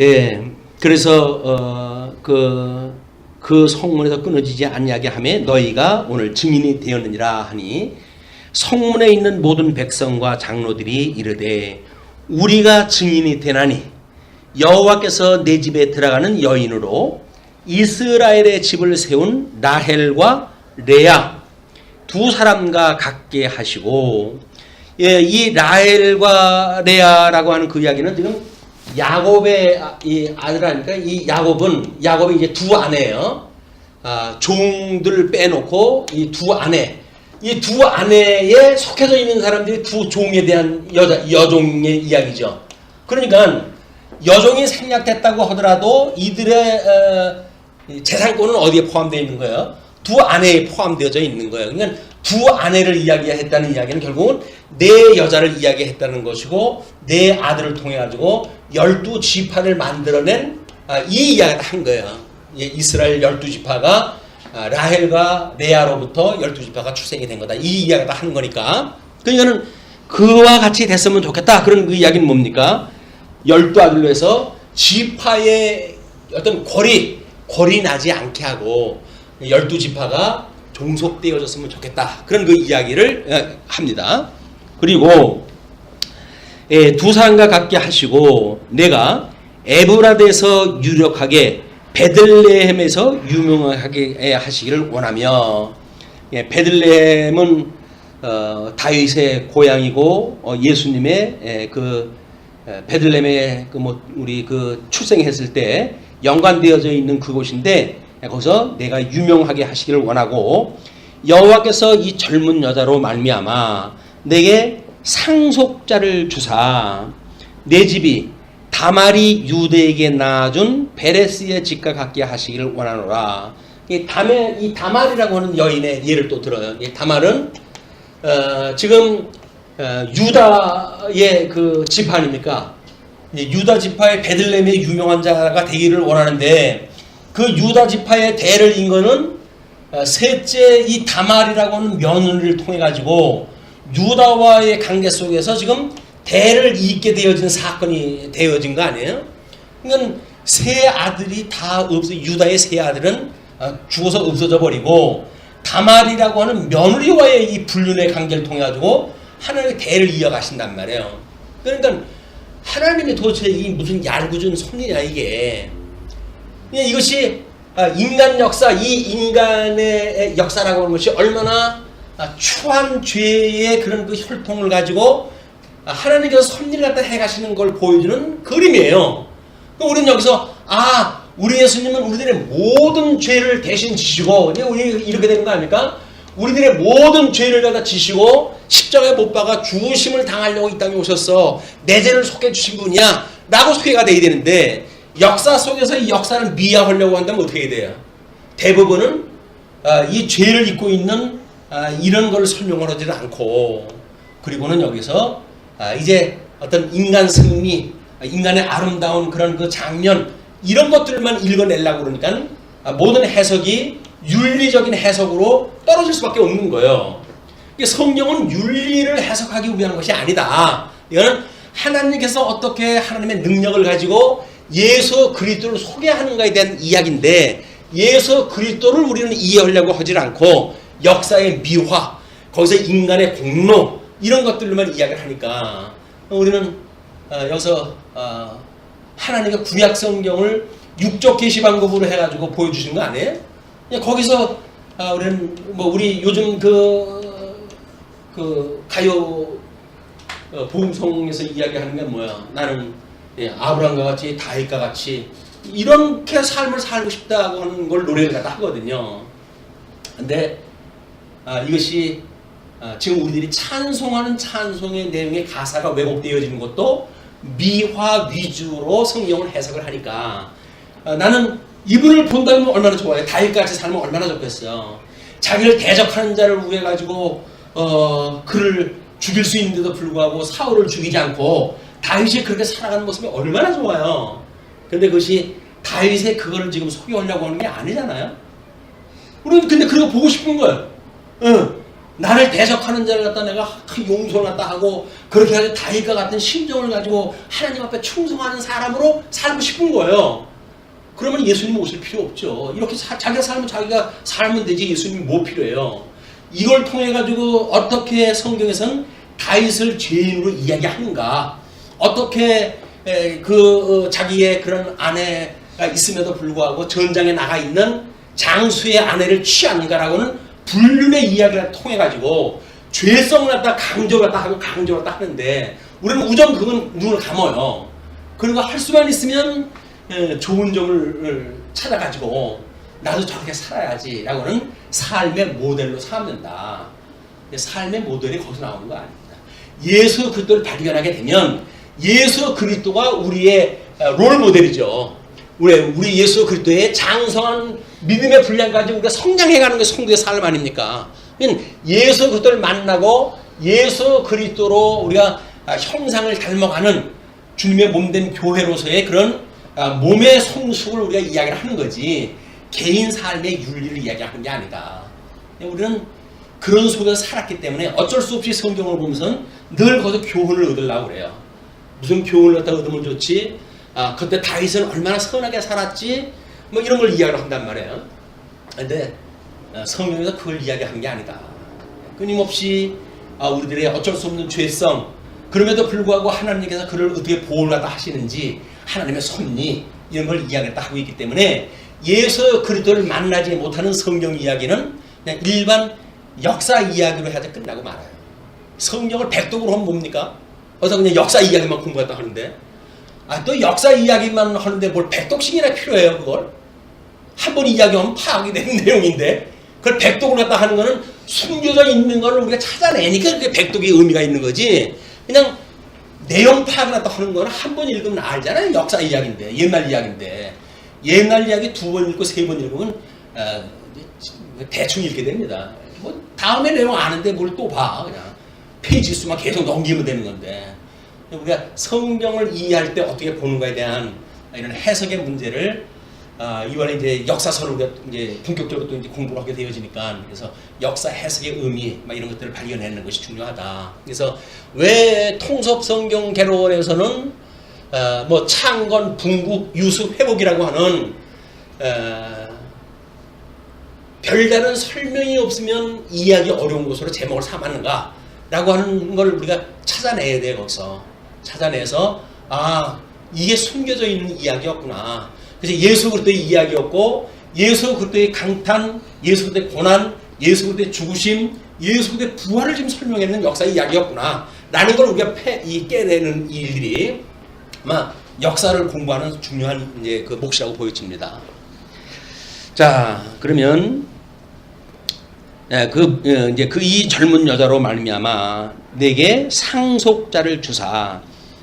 예, 그래서 그 성문에서 끊어지지 아니하게 하며 너희가 오늘 증인이 되었느니라 하니 성문에 있는 모든 백성과 장로들이 이르되 우리가 증인이 되나니 여호와께서 내 집에 들어가는 여인으로 이스라엘의 집을 세운 라헬과 레아 두 사람과 같게 하시고 예, 이 라헬과 레아라고 하는 그 이야기는 지금 야곱의 이 아들 아니까 이 야곱이 이제 두 아내예요. 종들 빼놓고 이 두 아내에 속해져 있는 사람들이 두 종에 대한 여종의 이야기죠. 그러니까 여종이 생략됐다고 하더라도 이들의 재산권은 어디에 포함되어 있는 거예요? 두 아내에 포함되어져 있는 거예요. 그러니까 두 아내를 이야기했다는 이야기는 결국은 네 여자를 이야기했다는 것이고 네 아들을 통해 가지고 12지파를 만들어낸 이 이야기를 한 거예요. 이스라엘 12지파가 라헬과 레아로부터 12지파가 출생이 된 거다. 이 이야기를 다 하는 거니까. 그러니까는 그와 같이 됐으면 좋겠다. 그런 그 이야기는 뭡니까? 12아들로 해서 지파의 어떤 골이 나지 않게 하고 12지파가 종속되어졌으면 좋겠다. 그런 그 이야기를 합니다. 그리고 두 사람과 같게 하시고 내가 에브라드에서 유력하게 베들레헴에서 유명하게 하시기를 원하며 베들레헴은 다윗의 고향이고 예수님의 베들레헴에 우리 출생했을 때 연관되어져 있는 그곳인데 거기서 내가 유명하게 하시기를 원하고 여호와께서 이 젊은 여자로 말미암아 내게 상속자를 주사 내 집이 다말이 유대에게 낳아준 베레스의 집과 같게 하시기를 원하노라. 이 다말이라고 하는 여인의 예를 또 들어요. 이 다말은 지금 유다의 그 지파 아닙니까? 유다 지파의 베들레헴의 유명한 자가 되기를 원하는데 그 유다 지파의 대를 인 거는 셋째 이 다말이라고 하는 며느리를 통해 가지고 유다와의 관계 속에서 지금 대를 잇게 되어진 사건이 되어진 거 아니에요? 그러니까 세 아들이 다 없어, 유다의 세 아들은 죽어서 없어져 버리고 다말이라고 하는 며느리와의 이 불륜의 관계를 통해 가지고 하나님의 대를 이어가신단 말이에요. 그러니까 하나님이 도대체 이 무슨 얄궂은 섭리냐 이게. 이것이 인간 역사, 이 인간의 역사라고 하는 것이 얼마나 추한 죄의 그런 그 혈통을 가지고 하나님께서 섭리를 갖다 해가시는 걸 보여주는 그림이에요. 우리는 여기서 우리 예수님은 우리들의 모든 죄를 대신 지시고, 우리 이렇게 되는 거 아닙니까? 우리들의 모든 죄를 갖다 지시고 십자가에 못 박아 죽으심을 당하려고 이 땅에 오셨어. 내 죄를 속해 주신 분이야 라고 소개가 돼야 되는데, 역사 속에서 이 역사를 미화하려고 한다면 어떻게 돼요? 대부분은 이 죄를 입고 있는 이런 걸 설명을 하지 않고, 그리고는 여기서 이제 어떤 인간 승리, 인간의 아름다운 그런 그 장면, 이런 것들만 읽어내려고 그러니까 모든 해석이 윤리적인 해석으로 떨어질 수밖에 없는 거예요. 성경은 윤리를 해석하기 위한 것이 아니다. 이거는 하나님께서 어떻게 하나님의 능력을 가지고 예수 그리스도를 소개하는가에 대한 이야기인데, 예수 그리스도를 우리는 이해하려고 하지 않고 역사의 미화, 거기서 인간의 공로, 이런 것들만 이야기를 하니까 우리는 여기서 하나님의 구약 성경을 육적 계시 방법으로 해가지고 보여주신 거 아니에요? 거기서 우리는 우리 요즘 그 가요 복음성에서 이야기하는 게 뭐야? 나는 아브라함과 같이 다윗과 같이 이렇게 삶을 살고 싶다고 하는 걸 노래를 갖다 하거든요. 근데 이것이 지금 우리들이 찬송하는 찬송의 내용의 가사가 왜곡되어지는 것도 미화 위주로 성경을 해석을 하니까, 나는 이분을 본다면 얼마나 좋아요. 다윗같이 살면 얼마나 좋겠어요. 자기를 대적하는 자를 위해 가지고 그를 죽일 수 있는데도 불구하고 사울을 죽이지 않고 다윗이 그렇게 살아가는 모습이 얼마나 좋아요. 근데 그것이 다윗의 그거를 지금 소개하려고 하는 게 아니잖아요. 우리는 근데 그런 거 보고 싶은 거예요. 나를 대적하는 자를 갖다 내가 용서를 갖다 하고 그렇게 해서 다윗과 같은 심정을 가지고 하나님 앞에 충성하는 사람으로 살고 싶은 거예요. 그러면 예수님 오실 필요 없죠. 이렇게 자기가 살면 자기가 살면 되지, 예수님이 뭐 필요해요. 이걸 통해 가지고 어떻게 성경에서는 다윗을 죄인으로 이야기하는가, 어떻게 자기의 그런 아내가 있음에도 불구하고 전장에 나가 있는 장수의 아내를 취하는가라고는 불륜의 이야기를 통해 가지고 죄성을 갖다 강조를 갖다 하고 강조를 갖다 하는데, 우리는 우정 그건 눈을 감아요. 그리고 할 수만 있으면 좋은 점을 찾아가지고 나도 저렇게 살아야지 라고는 삶의 모델로 삼는다. 삶의 모델이 거기서 나오는 거 아닙니다. 예수 그리스도를 발견하게 되면 예수 그리스도가 우리의 롤 모델이죠. 우리 예수 그리스도의 장성한 믿음의 분량까지 우리가 성장해가는 게 성도의 삶 아닙니까? 예수 그리스도를 만나고 예수 그리스도로 우리가 형상을 닮아가는 주님의 몸된 교회로서의 그런 몸의 성숙을 우리가 이야기를 하는 거지, 개인 삶의 윤리를 이야기하는 게 아니다. 우리는 그런 속에서 살았기 때문에 어쩔 수 없이 성경을 보면서 늘 거기서 교훈을 얻으려고 그래요. 무슨 교훈을 갖다 얻으면 좋지? 그때 다윗은 얼마나 선하게 살았지? 이런 걸 이야기를 한단 말이에요. 근데 성경에서 그걸 이야기하는 게 아니다. 끊임없이 우리들의 어쩔 수 없는 죄성, 그럼에도 불구하고 하나님께서 그를 어떻게 보호를 갖다 하시는지, 하나님의 섭리, 이런 걸 이야기를 하고 있기 때문에 예수 그리스도를 만나지 못하는 성경 이야기는 그냥 일반 역사 이야기로 해야 끝나고 말아요. 성경을 백독으로 하면 뭡니까? 그래서 그냥 역사 이야기만 공부했다 하는데, 또 역사 이야기만 하는데 뭘 백독씩이나 필요해요. 그걸 한 번 이야기하면 파악이 되는 내용인데, 그걸 백독으로 갖다 하는 거는 숨겨져 있는 걸 우리가 찾아내니까 그게 백독의 의미가 있는 거지, 그냥 내용 파악을 갖다 하는 거는 한 번 읽으면 알잖아요. 역사 이야기인데, 옛날 이야기인데, 옛날 이야기 두 번 읽고 세 번 읽으면 대충 읽게 됩니다. 다음에 내용 아는데 뭘 또 봐. 그냥 페이지 수만 계속 넘기면 되는 건데, 우리가 성경을 이해할 때 어떻게 보는가에 대한 이런 해석의 문제를 이번에 이제 역사서를 우리가 이제 본격적으로 또 이제 공부를 하게 되어지니까 그래서 역사 해석의 의미 막 이런 것들을 발견하는 것이 중요하다. 그래서 왜 통섭성경개론에서는 뭐 창건, 분국, 유수, 회복이라고 하는 별다른 설명이 없으면 이해하기 어려운 것으로 제목을 삼았는가라고 하는 걸 우리가 찾아내야 돼요. 거기서 찾아내서 이게 숨겨져 있는 이야기였구나. 그래서 예수 그리스도의 이야기였고 예수 그리스도의 강탄, 예수 그리스도의 고난, 예수 그리스도의 죽으심, 예수 그리스도의 부활을 지금 설명하는 역사의 이야기였구나 라는 걸 우리가 깨내는 일들이 아마 역사를 공부하는 중요한 이제 그 몫이라고 보여집니다. 자, 그러면 이제 이 젊은 여자로 말미암아 내게 상속자를 주사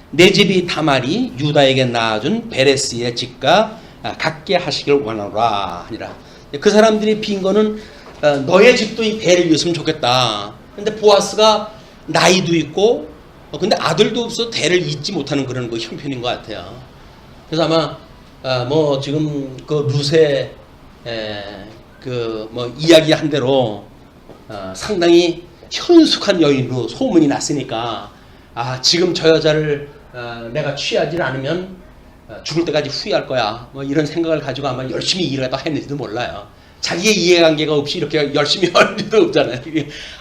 내 집이 다말이 유다에게 낳아준 베레스의 집과 같게 하시길 원하노라 하니라. 그 사람들이 빈 거는 너의 집도 이 배를 이었으면 좋겠다. 근데 보아스가 나이도 있고 근데 아들도 없어 대를 잇지 못하는 그런 그 형편인 것 같아요. 그래서 아마 뭐 지금 그 루세 그 뭐 이야기한 대로 상당히 현숙한 여인으로 소문이 났으니까 지금 저 여자를 내가 취하지 않으면 죽을 때까지 후회할 거야. 뭐 이런 생각을 가지고 아마 열심히 일을 다 했는지도 몰라요. 자기의 이해관계가 없이 이렇게 열심히 할 일도 없잖아요.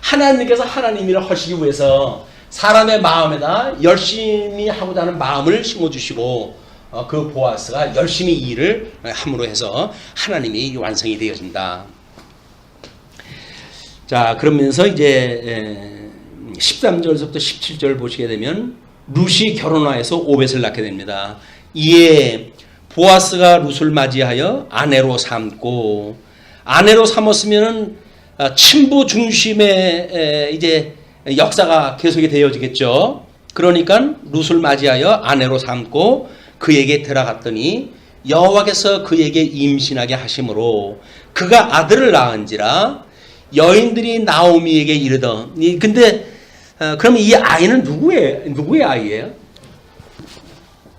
하나님께서 하나님이라 하시기 위해서 사람의 마음에다 열심히 하고자 하는 마음을 심어주시고 그 보아스가 열심히 일을 함으로 해서 하나님이 완성이 되어진다. 자, 그러면서 이제 13절부터 17절 보시게 되면 룻이 결혼하여서 오벳을 낳게 됩니다. 이에 보아스가 룻을 맞이하여 아내로 삼고 아내로 삼았으면은 친부 중심의 이제 역사가 계속이 되어지겠죠. 그러니까 룻을 맞이하여 아내로 삼고 그에게 들어갔더니 여호와께서 그에게 임신하게 하심으로 그가 아들을 낳은지라 여인들이 나오미에게 이르더니 근데 그러면 이 아이는 누구의 아이예요?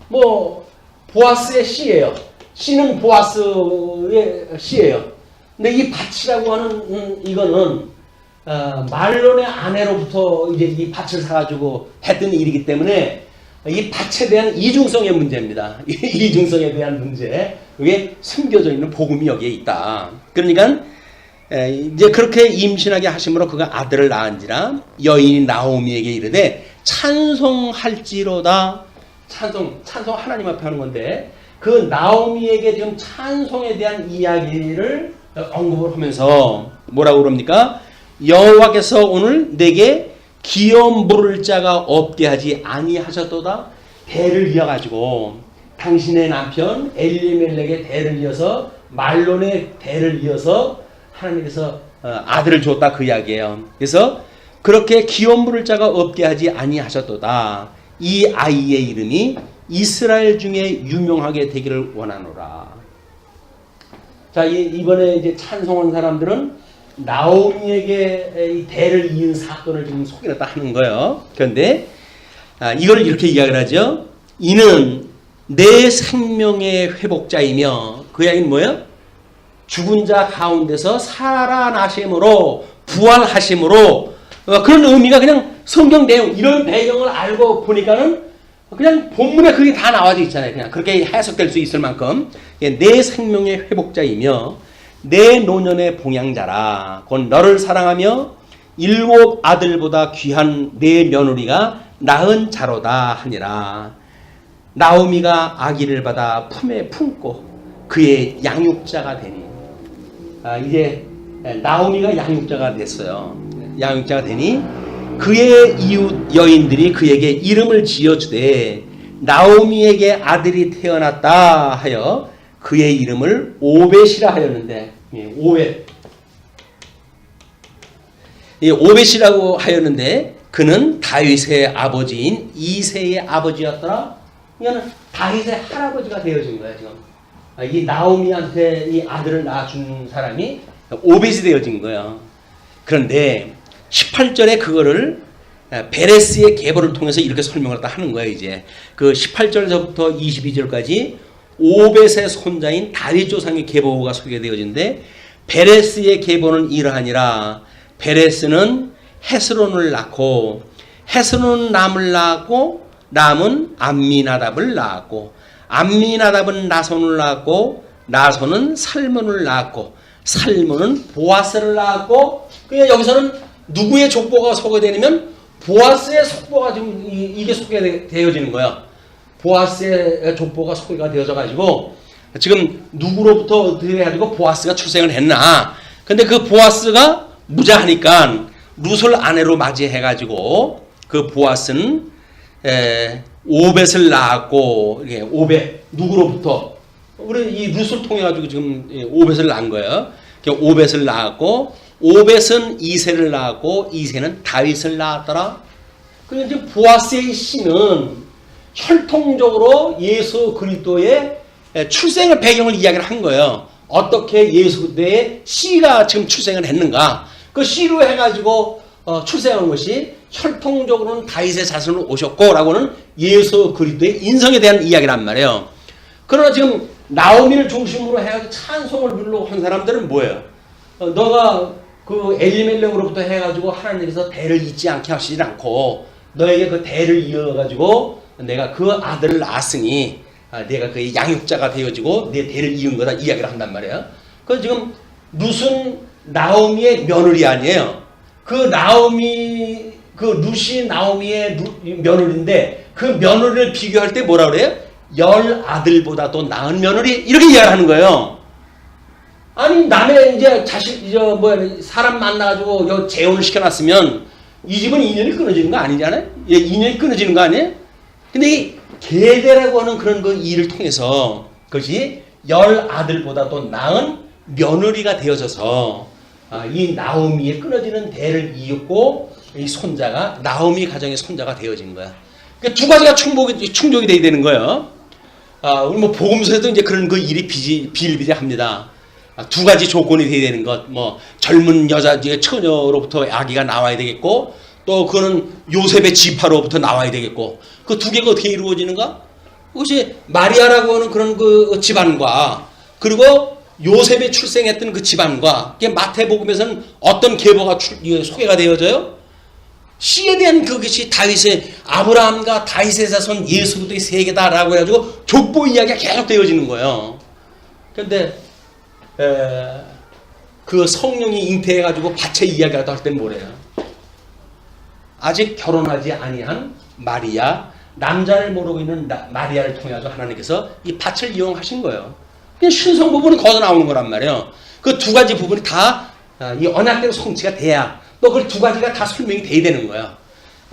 뭐 보아스의 씨예요. 씨는 보아스의 씨예요. 근데 이 밭이라고 하는 이거는 말론의 아내로부터 이제 이 밭을 사가지고 했던 일이기 때문에 이 밭에 대한 이중성의 문제입니다. 이중성에 대한 문제. 그게 숨겨져 있는 복음이 여기에 있다. 그러니까 이제 그렇게 임신하게 하심으로 그가 아들을 낳은지라 여인이 나오미에게 이르되 찬송할지로다. 찬송 하나님 앞에 하는 건데 그 나오미에게 지금 찬송에 대한 이야기를 언급을 하면서 뭐라고 그럽니까? 여호와께서 오늘 내게 기업 물을 자가 없게 하지 아니하셨도다. 대를 이어가지고 당신의 남편 엘리멜렉의 대를 이어서 말론의 대를 이어서 하나님께서 아들을 줬다 그 이야기예요. 그래서 그렇게 기업 물을 자가 없게 하지 아니하셨도다. 이 아이의 이름이 이스라엘 중에 유명하게 되기를 원하노라. 자, 이번에 이제 찬송한 사람들은 나오미에게 이 대를 이은 사건을 지금 소개했다 하는 거예요. 그런데 이걸 이렇게 이야기를 하죠. 이는 내 생명의 회복자이며 그 이야기는 뭐예요? 죽은 자 가운데서 살아나심으로 부활하심으로 그런 의미가 그냥 성경 내용 이런 배경을 알고 보니까는 그냥 본문에 그게 다 나와져 있잖아요. 그냥 그렇게 해석될 수 있을 만큼 내 생명의 회복자이며 내 노년의 봉양자라. 곧 너를 사랑하며 7 아들보다 귀한 내 며느리가 낳은 자로다 하니라. 나오미가 아기를 받아 품에 품고 그의 양육자가 되니. 이제 나오미가 양육자가 됐어요. 양육자가 되니 그의 이웃 여인들이 그에게 이름을 지어주되 나오미에게 아들이 태어났다 하여 그의 이름을 오벳이라 하였는데 오벳이라고 하였는데 그는 다윗의 아버지인 이새의 아버지였더라. 그러니까 다윗의 할아버지가 되어진 거예요. 지금 이 나오미한테 이 아들을 낳아준 사람이 오벳이 되어진 거예요. 그런데 18절에 그거를 베레스의 계보를 통해서 이렇게 설명을 다 하는 거예요. 이제 그 18절부터 22절까지 오벳의 손자인 다윗 조상의 계보가 소개되어지는데 베레스의 계보는 이러하니라. 베레스는 헤스론을 낳고 헤스론은 람을 낳았고 람은 암미나답을 낳았고 암미나답은 나손을 낳았고 나손은 살몬을 낳았고 살몬은 보아스를 낳았고 그러니까 여기서는 누구의 족보가 소개되냐면 보아스의 족보가 지금 이게 소개되어지는 거야. 보아스의 족보가 소개가 되어져 가지고 지금 누구로부터 어떻게 해가지고 보아스가 출생을 했나. 근데 그 보아스가 무자하니까 룻을 아내로 맞이해가지고 그 보아스는 오벳을 낳았고 오벳 누구로부터 우리 이 룻을 통해 가지고 지금 오벳을 낳은 거예요. 오벳을 낳았고 오벳은 이새를 낳았고 이새는 다윗을 낳았더라. 그런데 지금 보아스의 씨는 혈통적으로 예수 그리스도의 출생의 배경을 이야기를 한 거예요. 어떻게 예수 그리스도의 씨가 지금 출생을 했는가. 그 씨로 해가지고 출생한 것이 혈통적으로는 다윗의 자손으로 오셨고 라고는 예수 그리스도의 인성에 대한 이야기란 말이에요. 그러나 지금 나오미를 중심으로 해가지고 찬송을 부르려고 한 사람들은 뭐예요? 너가 그 엘리멜렉으로부터 해가지고 하나님께서 대를 잇지 않게 하시지 않고 너에게 그 대를 이어가지고 내가 그 아들을 낳았으니 내가 그의 양육자가 되어지고 내 대를 이은 거다 이야기를 한단 말이에요. 그래서 지금 룻은 나오미의 며느리 아니에요. 그 룻이 나오미의 며느리인데 그 며느리를 비교할 때 뭐라 그래요? 10아들보다도 나은 며느리 이렇게 이야기하는 거예요. 아니 남의 이제 사람 만나가지고 재혼을 시켜놨으면 이 집은 인연이 끊어지는 거 아니잖아요? 인연이 끊어지는 거 아니에요? 근데 이 계대라고 하는 그런 그 일을 통해서 그것이 10아들보다도 나은 며느리가 되어져서 이 나오미의 끊어지는 대를 이었고 이 손자가 나오미 가정의 손자가 되어진 거야. 그러니까 두 가지가 충족이 돼야 되는 거예요. 우리 뭐 복음서에도 이제 그런 그 일이 비일비재합니다. 두 가지 조건이 돼야 되는 것, 뭐 젊은 여자 처녀로부터 아기가 나와야 되겠고, 또 그거는 요셉의 지파로부터 나와야 되겠고, 그 두 개가 어떻게 이루어지는가? 그것이 마리아라고 하는 그런 그 집안과 그리고 요셉이 출생했던 그 집안과 마태복음에서는 어떤 계보가 소개가 되어져요? 씨에 대한 그것이 다윗의 아브라함과 다윗의 자손 예수 그리스도의 세계다라고 해가지고 족보 이야기가 계속 되어지는 거예요. 그런데 그 성령이 잉태해가지고 밭에 이야기를 할 때는 뭐래요? 아직 결혼하지 아니한 마리아, 남자를 모르고 있는 마리아를 통해서 하나님께서 이 밭을 이용하신 거예요. 그냥 신성 부분은 거기서 나오는 거란 말이에요. 그 두 가지 부분이 다 이 언약대로 성취가 돼야 또 그 두 가지가 다 설명이 돼야 되는 거예요.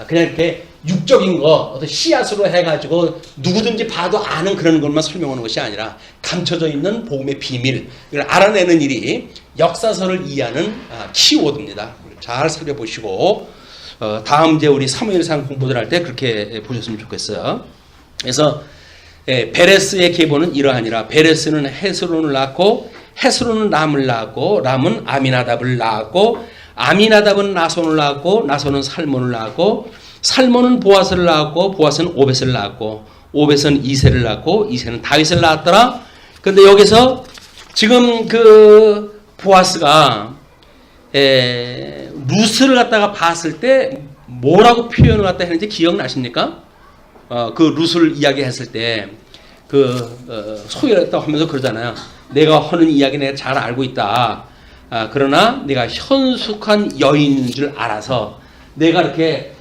그냥 이렇게 육적인 거 어떤 씨앗으로 해가지고 누구든지 봐도 아는 그런 것만 설명하는 것이 아니라 감춰져 있는 복음의 비밀 이걸 알아내는 일이 역사서를 이해하는 키워드입니다. 잘 살펴보시고 다음 이제 우리 사무엘상 공부를 할 때 그렇게 보셨으면 좋겠어요. 그래서 베레스의 계보는 이러하니라. 베레스는 헤스론을 낳고 헤스론은 람을 낳았고 람은 아미나답을 낳았고 아미나답은 나손을 낳았고 나손은 살몬을 낳았고 살몬은 보아스를 낳았고 보아스는 오벳을 낳았고 오벳은 이새를 낳았고 이새는 다윗을 낳았더라. 그런데 여기서 지금 그 보아스가 룻을 갖다가 봤을 때 뭐라고 표현을 갖다 했는지 기억나십니까? 그 룻을 이야기했을 때 소개했다고 하면서 그러잖아요. 내가 하는 이야기 내가 잘 알고 있다. 그러나 내가 현숙한 여인인 줄 알아서 내가 이렇게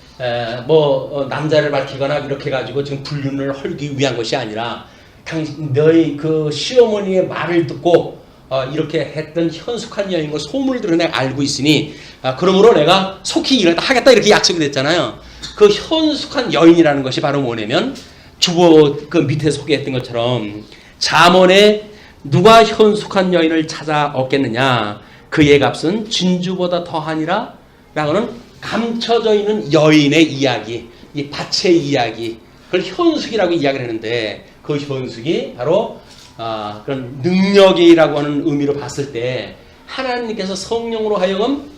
남자를 밝히거나 이렇게 가지고 지금 불륜을 헐기 위한 것이 아니라 너희 그 시어머니의 말을 듣고 이렇게 했던 현숙한 여인과 소문을 들어 내가 알고 있으니 그러므로 내가 속히 일을 하겠다 이렇게 약속이 됐잖아요. 그 현숙한 여인이라는 것이 바로 뭐냐면 주보 그 밑에 소개했던 것처럼 잠언에 누가 현숙한 여인을 찾아 얻겠느냐 그의 값은 진주보다 더하니라 라고는 감춰져 있는 여인의 이야기, 이 밭의 이야기 그걸 현숙이라고 이야기를 하는데 그 현숙이 바로 그런 능력이라고 하는 의미로 봤을 때 하나님께서 성령으로 하여금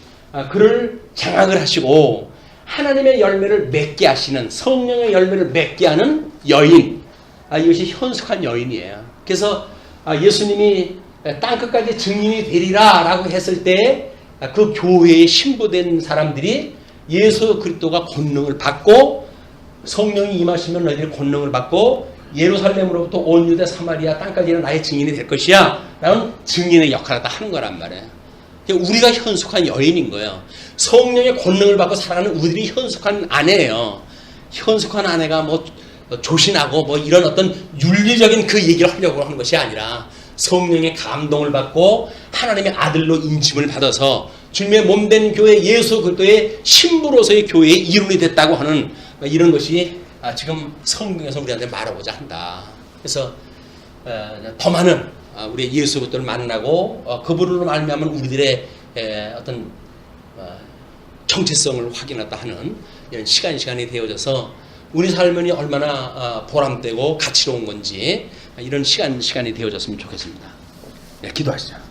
그를 장악을 하시고 하나님의 열매를 맺게 하시는 성령의 열매를 맺게 하는 여인 이것이 현숙한 여인이에요. 그래서 예수님이 땅끝까지 증인이 되리라라고 했을 때 그 교회에 신부된 사람들이 예수 그리스도가 권능을 받고 성령이 임하시면 너희들이 권능을 받고 예루살렘으로부터 온 유대 사마리아 땅까지는 나의 증인이 될 것이야 라는 증인의 역할을 다 하는 거란 말이에요. 우리가 현숙한 여인인 거예요. 성령의 권능을 받고 살아가는 우리들이 현숙한 아내예요. 현숙한 아내가 뭐 조신하고 뭐 이런 어떤 윤리적인 그 얘기를 하려고 하는 것이 아니라 성령의 감동을 받고 하나님의 아들로 인침을 받아서 주님의 몸된 교회 예수 그리스도의 신부로서의 교회의 이룬이 됐다고 하는 이런 것이 지금 성경에서 우리한테 말하고자 한다. 그래서 더 많은 우리 예수 그리스도를 만나고 그분으로 말미암은 우리들의 어떤 정체성을 확인했다 하는 이런 시간이 되어져서 우리 삶이 얼마나 보람되고 가치로운 건지 이런 시간이 되어졌으면 좋겠습니다. 네, 기도하시죠.